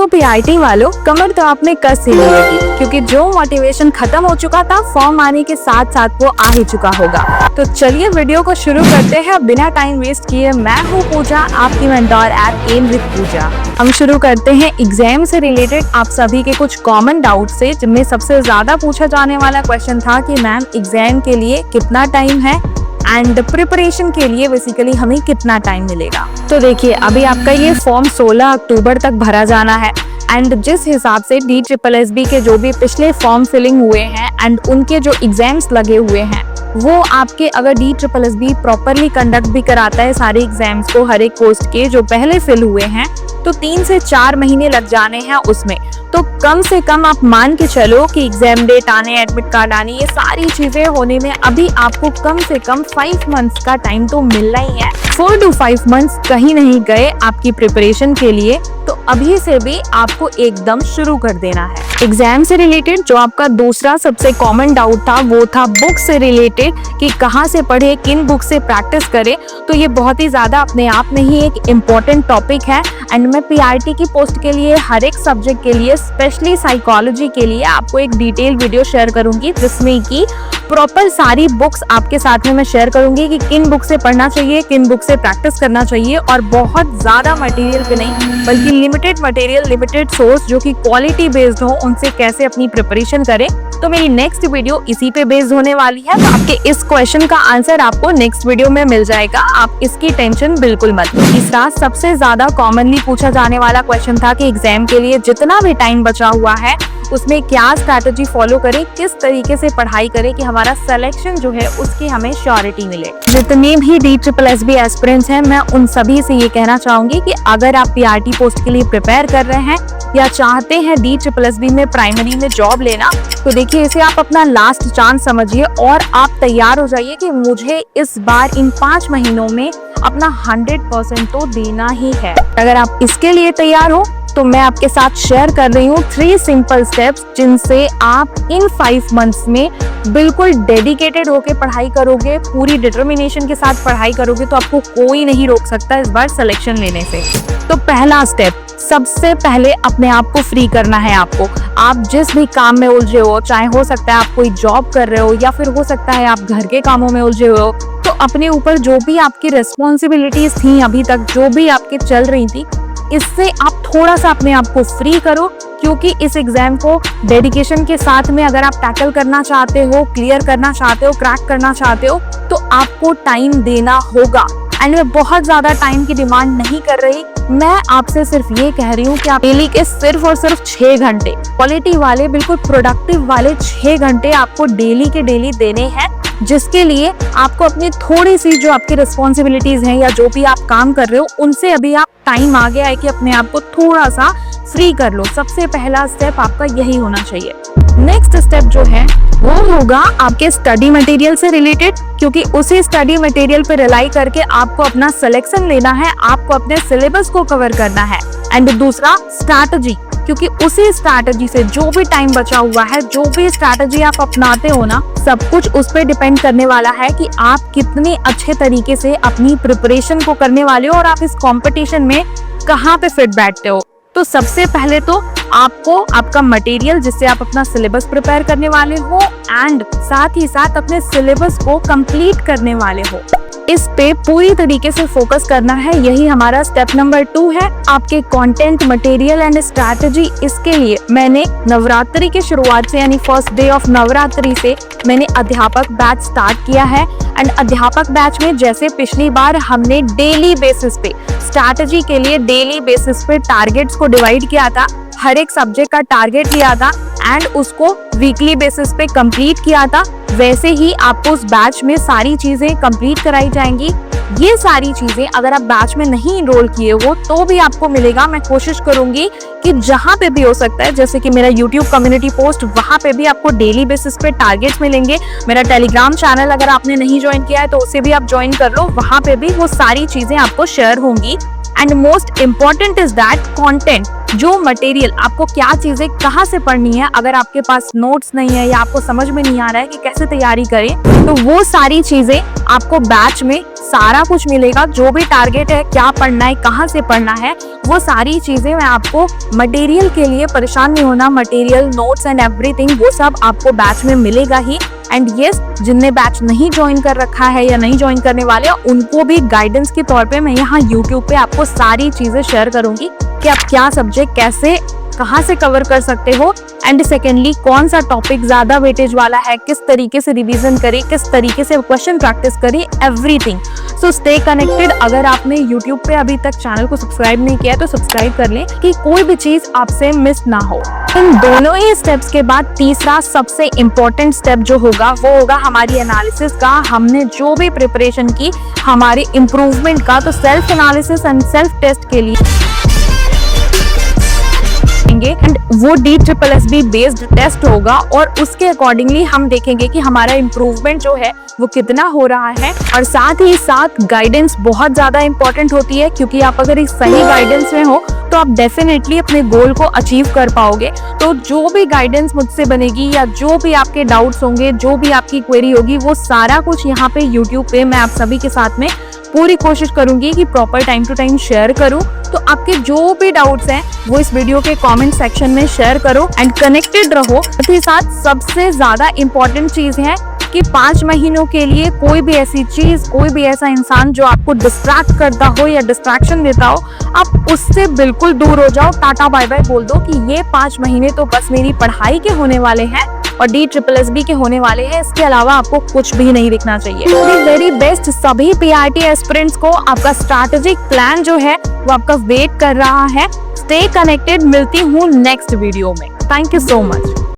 तो पीआईटी वालों, कमर तो आपने कस ही ली होगी, क्योंकि जो मोटिवेशन खत्म हो चुका था फॉर्म आने के साथ साथ वो आ ही चुका होगा। तो चलिए वीडियो को शुरू करते हैं बिना टाइम वेस्ट किए। मैं हूँ पूजा, आपकी मेंटोर एट एम विद पूजा। हम शुरू करते हैं एग्जाम से रिलेटेड आप सभी के कुछ कॉमन डाउट से, जिनमें सबसे ज्यादा पूछा जाने वाला क्वेश्चन था कि मैम एग्जाम के लिए कितना टाइम है एंड प्रिपरेशन के लिए बेसिकली हमें कितना टाइम मिलेगा। तो देखिए, अभी आपका ये फॉर्म 16 अक्टूबर तक भरा जाना है एंड जिस हिसाब से DSSB के जो भी पिछले फॉर्म फिलिंग हुए हैं एंड उनके जो एग्जाम्स लगे हुए हैं, वो आपके अगर DSSB प्रॉपरली कंडक्ट भी कराता है सारे एग्जाम्स को हर एक पोस्ट के जो पहले फिल हुए हैं, तो 3 से 4 महीने लग जाने हैं उसमें। तो कम से कम आप मान के चलो कि एग्जाम डेट आने, एडमिट कार्ड आने, ये सारी चीजें होने में अभी आपको कम से कम 5 मंथ्स का टाइम तो मिलना ही है। 4 to 5 मंथ्स कहीं नहीं गए आपकी प्रिपरेशन के लिए, तो अभी से भी आपको एकदम शुरू कर देना है। एग्जाम से रिलेटेड जो आपका दूसरा सबसे कॉमन डाउट था वो था बुक से रिलेटेड कि कहाँ से पढ़े, किन बुक से प्रैक्टिस करें। तो ये बहुत ही ज्यादा अपने आप में ही एक इम्पोर्टेंट टॉपिक है एंड मैं पीआरटी की पोस्ट के लिए हर एक सब्जेक्ट के लिए, स्पेशली साइकोलॉजी के लिए आपको एक डिटेल वीडियो शेयर करूंगी, जिसमें कि प्रॉपर सारी बुक्स आपके साथ में मैं शेयर करूंगी कि किन बुक से पढ़ना चाहिए, किन बुक से प्रैक्टिस करना चाहिए, और बहुत ज्यादा मटेरियल पे नहीं बल्कि लिमिटेड मटेरियल, लिमिटेड सोर्स जो कि क्वालिटी बेस्ड हो, उनसे कैसे अपनी प्रिपरेशन करें। तो मेरी नेक्स्ट वीडियो इसी पे बेस्ड होने वाली है। तो आपके इस क्वेश्चन का आंसर आपको नेक्स्ट वीडियो में मिल जाएगा, आप इसकी टेंशन बिल्कुल मत लो। तीसरा सबसे ज्यादा कॉमनली पूछा जाने वाला क्वेश्चन था कि एग्जाम के लिए जितना भी टाइम बचा हुआ है उसमें क्या स्ट्रैटेजी फॉलो करें, किस तरीके से पढ़ाई करें कि हमारा सिलेक्शन जो है उसकी हमें श्योरिटी मिले। जितने भी DSSB एस्पिरेंट्स हैं, मैं उन सभी से ये कहना चाहूंगी कि अगर आप पीआरटी पोस्ट के लिए प्रिपेयर कर रहे हैं या चाहते हैं DSSB में प्राइमरी में जॉब लेना, तो देखिए इसे आप अपना लास्ट चांस समझिए और आप तैयार हो जाइए कि मुझे इस बार इन 5 महीनों में अपना 100% तो देना ही है। अगर आप इसके लिए तैयार हो तो मैं आपके साथ शेयर कर रही हूँ 3 सिंपल स्टेप्स, जिनसे आप इन 5 मंथ्स में बिल्कुल डेडिकेटेड होके पढ़ाई करोगे, पूरी डिटर्मिनेशन के साथ पढ़ाई करोगे, तो आपको कोई नहीं रोक सकता इस बार सिलेक्शन लेने से। तो पहला स्टेप, सबसे पहले अपने आप को फ्री करना है आपको। आप जिस भी काम में उलझे हो, चाहे हो सकता है आप कोई जॉब कर रहे हो या फिर हो सकता है आप घर के कामों में उलझे हो, तो अपने ऊपर जो भी आपकी रिस्पॉन्सिबिलिटीज थी अभी तक, जो भी आपकी चल रही थी, इससे आप थोड़ा सा अपने आप को फ्री करो, क्योंकि इस एग्जाम को डेडिकेशन के साथ में अगर आप टैकल करना चाहते हो, क्लियर करना चाहते हो, क्रैक करना चाहते हो, तो आपको टाइम देना होगा। एंड मैं बहुत ज्यादा टाइम की डिमांड नहीं कर रही, मैं आपसे सिर्फ ये कह रही हूँ कि आप डेली के सिर्फ और सिर्फ 6 घंटे क्वालिटी वाले, बिल्कुल प्रोडक्टिव वाले 6 घंटे आपको डेली के डेली देने हैं, जिसके लिए आपको अपनी थोड़ी सी जो आपकी रिस्पॉन्सिबिलिटीज हैं या जो भी आप काम कर रहे हो उनसे अभी आप टाइम आ गया है कि अपने आप को थोड़ा सा फ्री कर लो। सबसे पहला स्टेप आपका यही होना चाहिए। नेक्स्ट स्टेप जो है वो होगा आपके स्टडी मटेरियल से रिलेटेड, क्योंकि उसी स्टडी मटेरियल पे रिलाई करके आपको अपना सिलेक्शन लेना है, आपको अपने सिलेबस को कवर करना है। एंड दूसरा स्ट्रैटेजी, क्योंकि उसी स्ट्रैटेजी से जो भी टाइम बचा हुआ है, जो भी स्ट्रैटेजी आप अपनाते हो ना, सब कुछ उस पर डिपेंड करने वाला है कि आप कितने अच्छे तरीके से अपनी प्रिपरेशन को करने वाले हो और आप इस कंपटीशन में कहाँ पे फिट बैठते हो। तो सबसे पहले तो आपको आपका मटेरियल जिससे आप अपना सिलेबस प्रिपेयर करने वाले हो एंड साथ ही साथ अपने सिलेबस को कंप्लीट करने वाले हो, इस पे पूरी तरीके से फोकस करना है। यही हमारा स्टेप नंबर 2 है, आपके कंटेंट, मटेरियल एंड स्ट्रैटेजी। इसके लिए मैंने नवरात्रि की शुरुआत से, यानी फर्स्ट डे ऑफ नवरात्रि से मैंने अध्यापक बैच स्टार्ट किया है। एंड अध्यापक बैच में जैसे पिछली बार हमने डेली बेसिस पे स्ट्रैटेजी के लिए डेली बेसिस पे टारगेट्स को डिवाइड किया था, हर एक सब्जेक्ट का टारगेट लिया था एंड उसको वीकली बेसिस पे कंप्लीट किया था, वैसे ही आपको उस बैच में सारी चीजें कंप्लीट कराई जाएंगी। ये सारी चीजें अगर आप बैच में नहीं इनरोल किए हो तो भी आपको मिलेगा। मैं कोशिश करूंगी कि जहां पे भी हो सकता है, जैसे कि मेरा YouTube कम्युनिटी पोस्ट, वहां पे भी आपको डेली बेसिस पे टारगेट्स मिलेंगे। मेरा टेलीग्राम चैनल अगर आपने नहीं ज्वाइन किया है तो उसे भी आप ज्वाइन कर लो, वहां पे भी वो सारी चीजें आपको शेयर होंगी। And most important is that content. जो मटेरियल आपको क्या चीजें कहाँ से पढ़नी है, अगर आपके पास नोट्स नहीं है या आपको समझ में नहीं आ रहा है कि कैसे तैयारी करें, तो वो सारी चीजें आपको बैच में सारा कुछ मिलेगा। जो भी टारगेट है, क्या पढ़ना है, कहाँ से पढ़ना है, वो सारी चीजें मैं आपको मटेरियल के लिए परेशान नहीं होना, मटेरियल, नोट्स एंड एवरीथिंग वो सब आपको बैच में मिलेगा ही। एंड यस, जिनने बैच नहीं ज्वाइन कर रखा है या नहीं ज्वाइन करने वाले, उनको भी गाइडेंस के तौर पे मैं यहाँ यूट्यूब पे आपको सारी चीजें शेयर करूंगी कि आप क्या सब्जेक्ट कैसे कहाँ से कवर कर सकते हो, एंड सेकेंडली कौन सा टॉपिक ज्यादा वेटेज वाला है, किस तरीके से रिवीजन करें, किस तरीके से क्वेश्चन प्रैक्टिस करें, एवरीथिंग। So stay connected. अगर आपने यूट्यूब पे अभी तक चैनल को सब्सक्राइब नहीं किया तो सब्सक्राइब कर लें कि कोई भी चीज आपसे मिस ना हो। इन दोनों ही स्टेप्स के बाद तीसरा सबसे इम्पोर्टेंट स्टेप जो होगा वो होगा हमारी एनालिसिस का। हमने जो भी प्रिपरेशन की हमारे इम्प्रूवमेंट का, तो self analysis and self test के लिए एंड वो DSSB बेस्ड टेस्ट होगा और उसके अकॉर्डिंगली हम देखेंगे कि हमारा इम्प्रूवमेंट जो है वो कितना हो रहा है। और साथ ही साथ गाइडेंस बहुत ज्यादा इंपॉर्टेंट होती है, क्योंकि आप अगर एक सही गाइडेंस में हो तो आप डेफिनेटली अपने गोल को अचीव कर पाओगे। तो जो भी गाइडेंस मुझसे बनेगी या जो भी आपके डाउट्स होंगे, जो भी आपकी क्वेरी होगी, वो सारा कुछ यहाँ पे यूट्यूब पे मैं आप सभी के साथ में पूरी कोशिश करूंगी कि proper time to time share करूं। तो आपके जो भी डाउट्स हैं वो इस वीडियो के कमेंट सेक्शन में शेयर करो एंड कनेक्टेड रहो। साथ ही साथ सबसे ज्यादा इम्पोर्टेंट चीज है कि 5 महीनों के लिए कोई भी ऐसी चीज, कोई भी ऐसा इंसान जो आपको डिस्ट्रैक्ट करता हो या डिस्ट्रैक्शन देता हो, आप उससे बिल्कुल दूर हो जाओ। टाटा बाय बाय बोल दो कि ये 5 महीने तो बस मेरी पढ़ाई के होने वाले हैं और DSSB के होने वाले हैं, इसके अलावा आपको कुछ भी नहीं दिखना चाहिए। वेरी बेस्ट सभी PRT एस्पिरेंट्स को आपका स्ट्रैटेजिक प्लान जो है वो आपका वेट कर रहा है। स्टे कनेक्टेड, मिलती हूँ नेक्स्ट वीडियो में। Thank you so much.